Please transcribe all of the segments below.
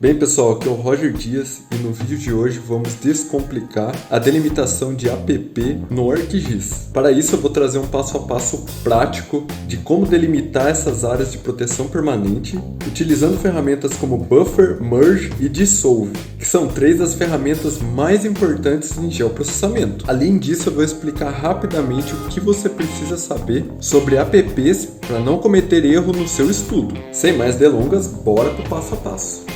Bem pessoal, aqui é o Roger Dias e no vídeo de hoje vamos descomplicar a delimitação de APP no ArcGIS. Para isso eu vou trazer um passo a passo prático de como delimitar essas áreas de proteção permanente utilizando ferramentas como Buffer, Merge e Dissolve, que são três das ferramentas mais importantes em geoprocessamento. Além disso eu vou explicar rapidamente o que você precisa saber sobre APPs para não cometer erro no seu estudo. Sem mais delongas, bora para o passo a passo.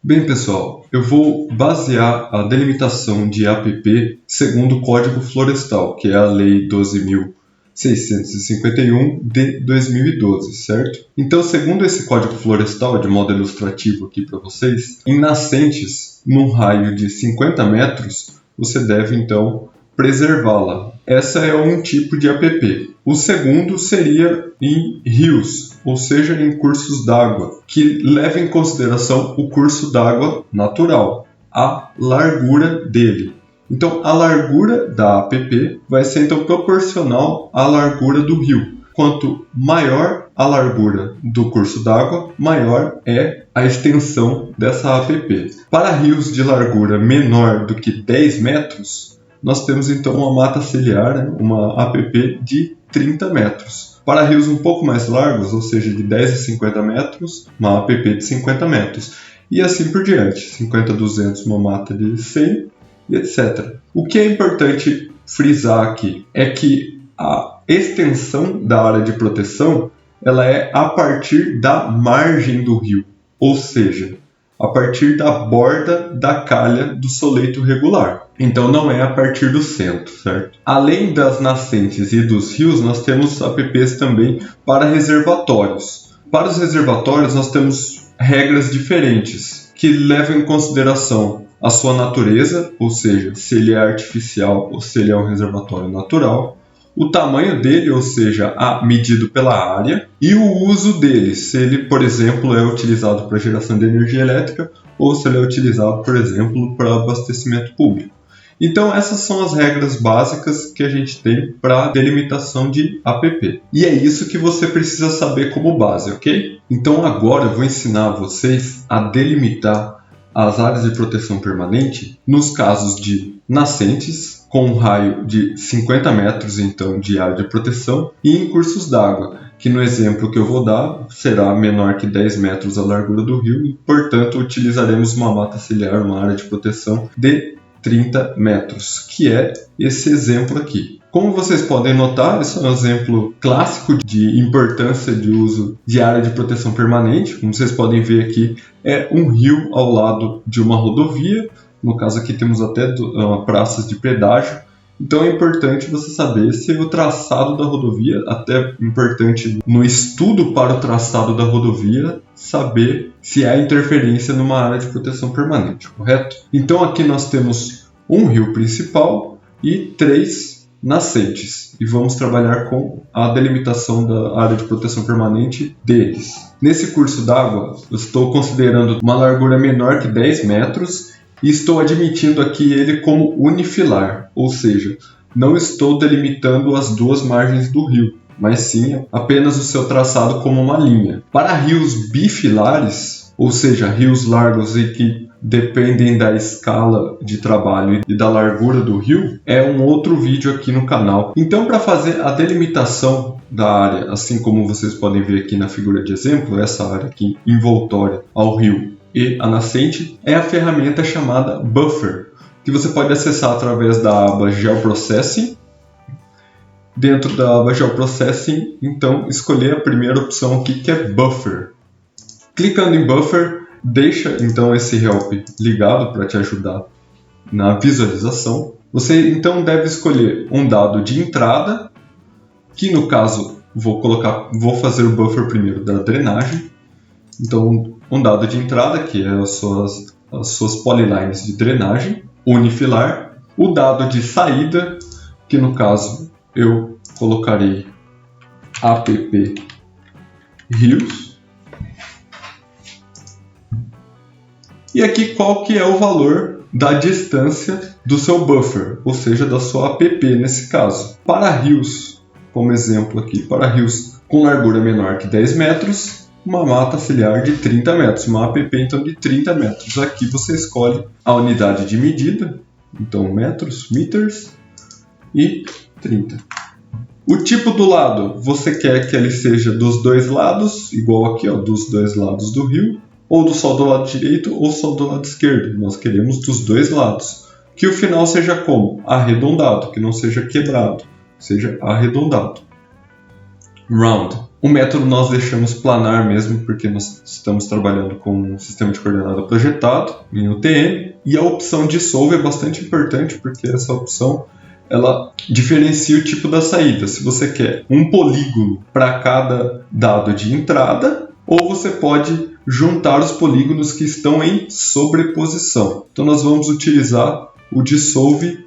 Bem pessoal, eu vou basear a delimitação de APP segundo o Código Florestal, que é a Lei 12.651 de 2012, certo? Então, segundo esse Código Florestal, de modo ilustrativo aqui para vocês, em nascentes num raio de 50 metros, você deve então preservá-la. Essa é um tipo de APP. O segundo seria em rios, ou seja, em cursos d'água, que leva em consideração o curso d'água natural, a largura dele. Então, a largura da APP vai ser então proporcional à largura do rio. Quanto maior a largura do curso d'água, maior é a extensão dessa APP. Para rios de largura menor do que 10 metros, nós temos então uma mata ciliar, uma APP de 30 metros. Para rios um pouco mais largos, ou seja, de 10 a 50 metros, uma APP de 50 metros. E assim por diante, 50 a 200, uma mata de 100 e etc. O que é importante frisar aqui é que a extensão da área de proteção ela é a partir da margem do rio, ou seja, a partir da borda da calha do soleito regular. Então não é a partir do centro, certo? Além das nascentes e dos rios, nós temos APPs também para reservatórios. Para os reservatórios nós temos regras diferentes que levam em consideração a sua natureza, ou seja, se ele é artificial ou se ele é um reservatório natural, o tamanho dele, ou seja, medido pela área, e o uso dele, se ele, por exemplo, é utilizado para geração de energia elétrica ou se ele é utilizado, por exemplo, para abastecimento público. Então, essas são as regras básicas que a gente tem para delimitação de APP. E é isso que você precisa saber como base, ok? Então, agora eu vou ensinar vocês a delimitar as áreas de proteção permanente nos casos de nascentes, com um raio de 50 metros então, de área de proteção, e em cursos d'água, que no exemplo que eu vou dar será menor que 10 metros a largura do rio e, portanto, utilizaremos uma mata ciliar, uma área de proteção de 30 metros, que é esse exemplo aqui. Como vocês podem notar, esse é um exemplo clássico de importância de uso de área de proteção permanente. Como vocês podem ver aqui, é um rio ao lado de uma rodovia. No caso aqui temos até praças de pedágio. Então é importante você saber se o traçado da rodovia, até importante no estudo para o traçado da rodovia, saber se há interferência numa área de proteção permanente, correto? Então aqui nós temos um rio principal e 3 nascentes. E vamos trabalhar com a delimitação da área de proteção permanente deles. Nesse curso d'água, eu estou considerando uma largura menor que 10 metros e estou admitindo aqui ele como unifilar, ou seja, não estou delimitando as duas margens do rio, mas sim apenas o seu traçado como uma linha. Para rios bifilares, ou seja, rios largos e que dependem da escala de trabalho e da largura do rio, é um outro vídeo aqui no canal. Então, para fazer a delimitação da área, assim como vocês podem ver aqui na figura de exemplo, essa área aqui envoltória ao rio e a nascente, é a ferramenta chamada Buffer, que você pode acessar através da aba Geoprocessing. Dentro da aba Geoprocessing, então, escolher a primeira opção aqui, que é Buffer. Clicando em Buffer, deixa então esse Help ligado para te ajudar na visualização. Você então deve escolher um dado de entrada, que no caso vou fazer o buffer primeiro da drenagem. Então, um dado de entrada, que é as suas polylines de drenagem, unifilar. O dado de saída, que no caso eu colocarei APP rios. E aqui qual que é o valor da distância do seu buffer, ou seja, da sua APP nesse caso. Para rios, como exemplo aqui, para rios com largura menor que 10 metros, uma mata ciliar de 30 metros, uma app então de 30 metros. Aqui você escolhe a unidade de medida, então metros, meters e 30. O tipo do lado, você quer que ele seja dos dois lados, igual aqui, ó, dos dois lados do rio, ou só do lado direito ou só do lado esquerdo. Nós queremos dos dois lados. Que o final seja como? Arredondado, que não seja quebrado, seja arredondado. Round. O método nós deixamos planar mesmo, porque nós estamos trabalhando com um sistema de coordenada projetado em UTM. E a opção Dissolve é bastante importante, porque essa opção ela diferencia o tipo da saída. Se você quer um polígono para cada dado de entrada, ou você pode juntar os polígonos que estão em sobreposição. Então nós vamos utilizar o Dissolve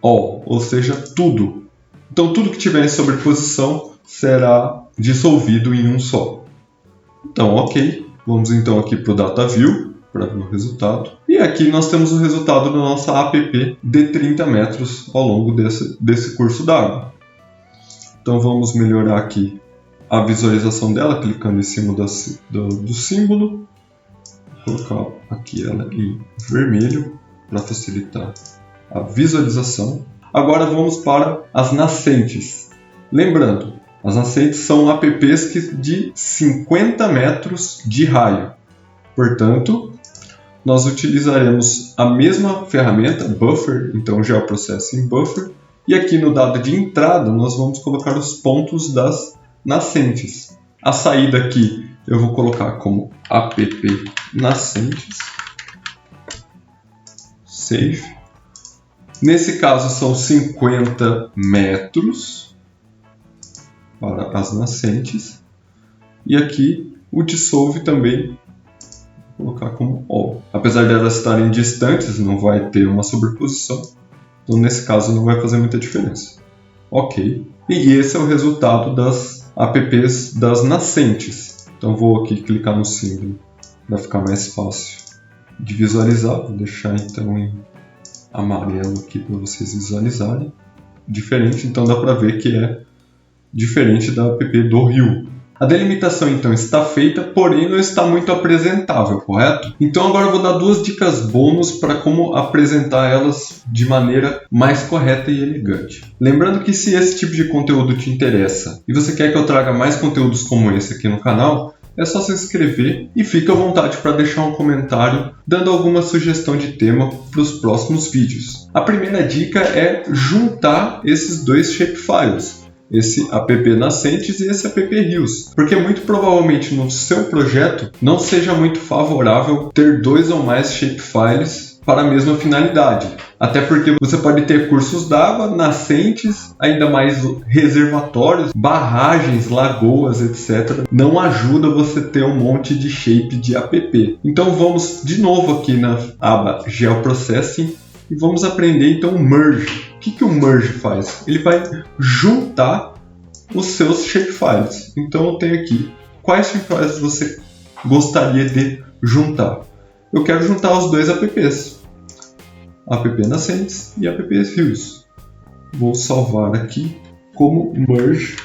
All, ou seja, tudo. Então tudo que tiver em sobreposição será dissolvido em um só. Então, ok. Vamos então aqui para o Data View, para ver o resultado. E aqui nós temos o resultado da nossa app de 30 metros ao longo desse curso d'água. Então vamos melhorar aqui a visualização dela, clicando em cima do símbolo. Vou colocar aqui ela em vermelho para facilitar a visualização. Agora vamos para as nascentes. Lembrando, as nascentes são apps de 50 metros de raio. Portanto, nós utilizaremos a mesma ferramenta, Buffer, então Geoprocessing Buffer, e aqui no dado de entrada nós vamos colocar os pontos das nascentes. A saída aqui eu vou colocar como app nascentes, save. Nesse caso são 50 metros para as nascentes, e aqui o Dissolve também vou colocar como All. Apesar de elas estarem distantes, não vai ter uma sobreposição. Então, nesse caso, não vai fazer muita diferença. Ok. E esse é o resultado das apps das nascentes. Então, vou aqui clicar no símbolo para ficar mais fácil de visualizar. Vou deixar, então, em amarelo aqui para vocês visualizarem. Diferente, então dá para ver que é diferente da app do rio. A delimitação então está feita, porém não está muito apresentável, correto? Então agora eu vou dar duas dicas bônus para como apresentar elas de maneira mais correta e elegante. Lembrando que se esse tipo de conteúdo te interessa e você quer que eu traga mais conteúdos como esse aqui no canal, é só se inscrever e fique à vontade para deixar um comentário dando alguma sugestão de tema para os próximos vídeos. A primeira dica é juntar esses dois shapefiles. Esse app nascentes e esse app rios, porque muito provavelmente no seu projeto não seja muito favorável ter dois ou mais shapefiles para a mesma finalidade. Até porque você pode ter cursos d'água, nascentes, ainda mais reservatórios, barragens, lagoas, etc. Não ajuda você ter um monte de shape de app. Então vamos de novo aqui na aba Geoprocessing e vamos aprender então o Merge. O que o Merge faz? Ele vai juntar os seus shapefiles. Então eu tenho aqui quais shapefiles você gostaria de juntar. Eu quero juntar os dois apps, app nascentes e app rios. Vou salvar aqui como Merge.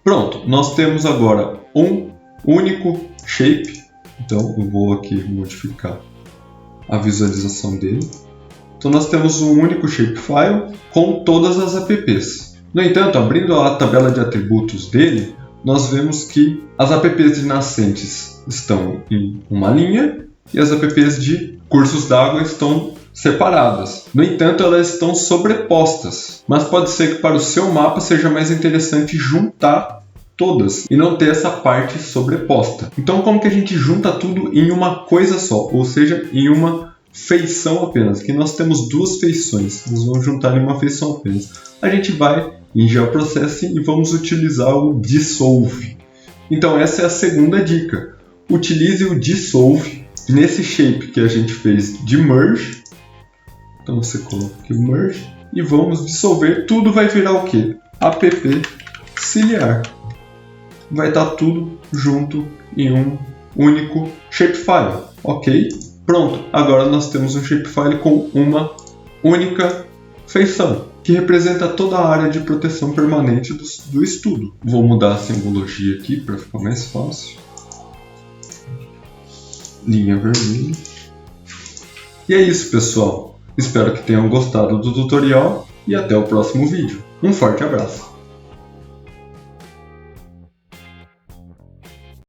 Pronto, nós temos agora um único shape. Então eu vou aqui modificar a visualização dele. Então nós temos um único shapefile com todas as apps. No entanto, abrindo a tabela de atributos dele, nós vemos que as apps de nascentes estão em uma linha e as apps de cursos d'água estão separadas. No entanto, elas estão sobrepostas, mas pode ser que para o seu mapa seja mais interessante juntar todas e não ter essa parte sobreposta. Então, como que a gente junta tudo em uma coisa só, ou seja, em uma feição apenas? Aqui nós temos duas feições, nós vamos juntar em uma feição apenas. A gente vai em Geoprocessing e vamos utilizar o Dissolve. Então essa é a segunda dica. Utilize o Dissolve nesse shape que a gente fez de Merge. Então você coloca aqui o Merge e vamos dissolver. Tudo vai virar o quê? App ciliar. Vai estar tudo junto em um único shapefile. Ok? Pronto, agora nós temos um shapefile com uma única feição, que representa toda a área de proteção permanente do estudo. Vou mudar a simbologia aqui para ficar mais fácil. linha vermelha. E é isso, pessoal. Espero que tenham gostado do tutorial e até o próximo vídeo. Um forte abraço!